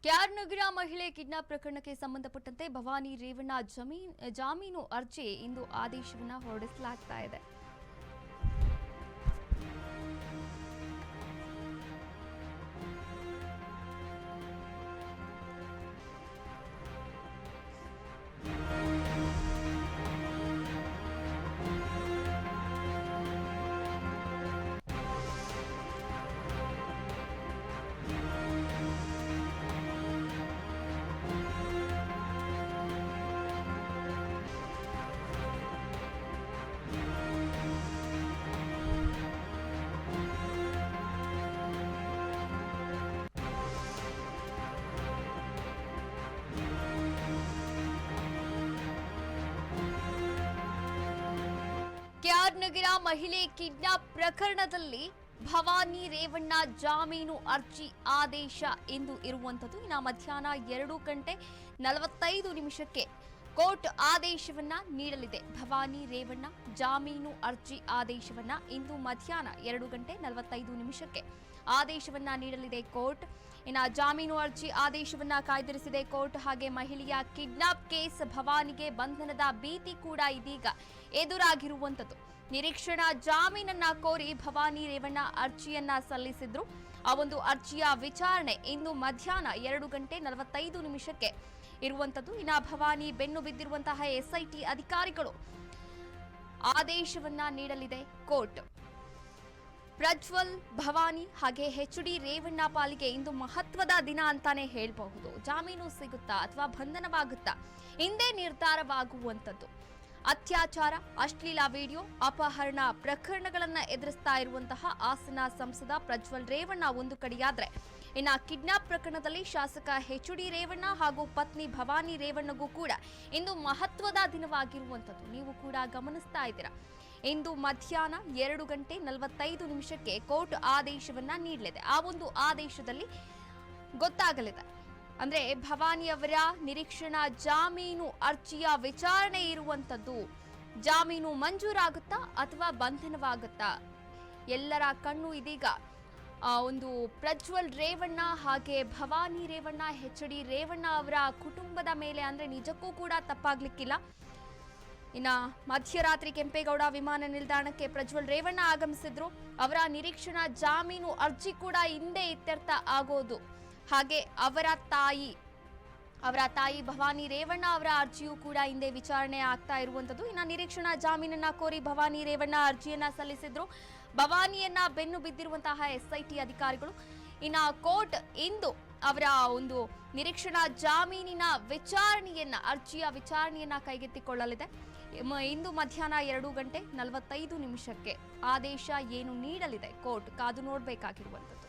ಕ್ಯಾರ್ನಗರ ಮಹಿಳೆ ಕಿಡ್ನಾಪ್ ಪ್ರಕರಣಕ್ಕೆ ಸಂಬಂಧಪಟ್ಟಂತೆ ಭವಾನಿ ರೇವಣ್ಣ ಜಾಮೀನು ಅರ್ಜಿ ಇಂದು ಆದೇಶವನ್ನು ಹೊರಡಿಸಲಾಗ್ತಾ ಇದೆ. ಕ್ಯಾರ್ನಗರ ಮಹಿಳೆ ಕಿಡ್ನಾಪ್ ಪ್ರಕರಣದಲ್ಲಿ ಭವಾನಿ ರೇವಣ್ಣ ಜಾಮೀನು ಅರ್ಜಿ ಆದೇಶ ಎಂದು ಇರುವಂತದ್ದು. ಇನ್ನು ಮಧ್ಯಾಹ್ನ 2:45 ಕೋರ್ಟ್ ಆದೇಶವನ್ನ ನೀಡಲಿದೆ. ಭವಾನಿ ರೇವಣ್ಣ ಜಾಮೀನು ಅರ್ಜಿ ಆದೇಶವನ್ನ ಇಂದು ಮಧ್ಯಾಹ್ನ 2:45 ಆದೇಶವನ್ನ ನೀಡಲಿದೆ ಕೋರ್ಟ್. ಇನ್ನು ಜಾಮೀನು ಅರ್ಜಿ ಆದೇಶವನ್ನ ಕಾಯ್ದಿರಿಸಿದೆ ಕೋರ್ಟ್. ಹಾಗೆ ಮಹಿಳೆಯ ಕಿಡ್ನಾಪ್ ಕೇಸ್ ಭವಾನಿಗೆ ಬಂಧನದ ಭೀತಿ ಕೂಡ ಇದೀಗ ಎದುರಾಗಿರುವಂತದ್ದು. ನಿರೀಕ್ಷಣಾ ಜಾಮೀನನ್ನ ಕೋರಿ ಭವಾನಿ ರೇವಣ್ಣ ಅರ್ಜಿಯನ್ನ ಸಲ್ಲಿಸಿದ್ರು. ಆ ಒಂದು ಅರ್ಜಿಯ ವಿಚಾರಣೆ ಇಂದು ಮಧ್ಯಾಹ್ನ 2:45 ಇರುವಂತದ್ದು. ಇನ್ನು ಭವಾನಿ ಬೆನ್ನು ಬಿದ್ದಿರುವಂತಹ ಎಸ್ಐಟಿ ಅಧಿಕಾರಿಗಳು ಆದೇಶವನ್ನ ನೀಡಲಿದೆ ಕೋರ್ಟ್. ಪ್ರಜ್ವಲ್, ಭವಾನಿ ಹಾಗೆ HD ರೇವಣ್ಣ ಪಾಲಿಗೆ ಇಂದು ಮಹತ್ವದ ದಿನ ಅಂತಾನೆ ಹೇಳಬಹುದು. ಜಾಮೀನು ಸಿಗುತ್ತಾ ಅಥವಾ ಬಂಧನವಾಗುತ್ತಾ ಇಂದೇ ನಿರ್ಧಾರವಾಗುವಂತದ್ದು. ಅತ್ಯಾಚಾರ, ಅಶ್ಲೀಲ ವಿಡಿಯೋ, ಅಪಹರಣ ಪ್ರಕರಣಗಳನ್ನ ಎದುರಿಸ್ತಾ ಇರುವಂತಹ ಹಾಸನ ಸಂಸದ ಪ್ರಜ್ವಲ್ ರೇವಣ್ಣ ಒಂದು ಕಡೆಯಾದ್ರೆ, ಇನ್ನು ಕಿಡ್ನಾಪ್ ಪ್ರಕರಣದಲ್ಲಿ ಶಾಸಕ HD ರೇವಣ್ಣ ಹಾಗೂ ಪತ್ನಿ ಭವಾನಿ ರೇವಣ್ಣಗೂ ಕೂಡ ಇಂದು ಮಹತ್ವದ ದಿನವಾಗಿರುವಂತದ್ದು ನೀವು ಕೂಡ ಗಮನಿಸ್ತಾ ಇದ್ದೀರಾ. ಇಂದು ಮಧ್ಯಾಹ್ನ 2:45 ಕೋರ್ಟ್ ಆದೇಶವನ್ನ ನೀಡಲಿದೆ. ಆ ಒಂದು ಆದೇಶದಲ್ಲಿ ಗೊತ್ತಾಗಲಿದೆ ಅಂದ್ರೆ ಭವಾನಿಯವರ ನಿರೀಕ್ಷಣಾ ಜಾಮೀನು ಅರ್ಜಿಯ ವಿಚಾರಣೆ ಇರುವಂತದ್ದು. ಜಾಮೀನು ಮಂಜೂರಾಗುತ್ತಾ ಅಥವಾ ಬಂಧನವಾಗುತ್ತಾ? ಎಲ್ಲರ ಕಣ್ಣು ಇದೀಗ ಒಂದು ಪ್ರಜ್ವಲ್ ರೇವಣ್ಣ ಹಾಗೆ ಭವಾನಿ ರೇವಣ್ಣ, HD ರೇವಣ್ಣ ಅವರ ಕುಟುಂಬದ ಮೇಲೆ. ಅಂದ್ರೆ ನಿಜಕ್ಕೂ ಕೂಡ ತಪ್ಪಾಗ್ಲಿಕ್ಕಿಲ್ಲ. ಇನ್ನ ಮಧ್ಯರಾತ್ರಿ ಕೆಂಪೇಗೌಡ ವಿಮಾನ ನಿಲ್ದಾಣಕ್ಕೆ ಪ್ರಜ್ವಲ್ ರೇವಣ್ಣ ಆಗಮಿಸಿದ್ರು. ಅವರ ನಿರೀಕ್ಷಣಾ ಜಾಮೀನು ಅರ್ಜಿ ಕೂಡ ಹಿಂದೆ ಇತ್ಯರ್ಥ ಆಗೋದು. ಹಾಗೆ ಅವರ ತಾಯಿ ಭವಾನಿ ರೇವಣ್ಣ ಅವರ ಅರ್ಜಿಯೂ ಕೂಡ ಹಿಂದೆ ವಿಚಾರಣೆ ಆಗ್ತಾ ಇರುವಂತದ್ದು. ಇನ್ನು ನಿರೀಕ್ಷಣಾ ಜಾಮೀನನ್ನ ಕೋರಿ ಭವಾನಿ ರೇವಣ್ಣ ಅರ್ಜಿಯನ್ನ ಸಲ್ಲಿಸಿದ್ರು. ಭವಾನಿಯನ್ನ ಬೆನ್ನು ಬಿದ್ದಿರುವಂತಹ SIT ಅಧಿಕಾರಿಗಳು. ಇನ್ನು ಕೋರ್ಟ್ ಇಂದು ಅವರ ಒಂದು ನಿರೀಕ್ಷಣಾ ಜಾಮೀನಿನ ಅರ್ಜಿಯ ವಿಚಾರಣೆಯನ್ನ ಕೈಗೆತ್ತಿಕೊಳ್ಳಲಿದೆ. ಇಂದು ಮಧ್ಯಾಹ್ನ 2:45 ಆದೇಶ ಏನು ನೀಡಲಿದೆ ಕೋರ್ಟ್, ಕಾದು ನೋಡಬೇಕಾಗಿರುವಂತದ್ದು.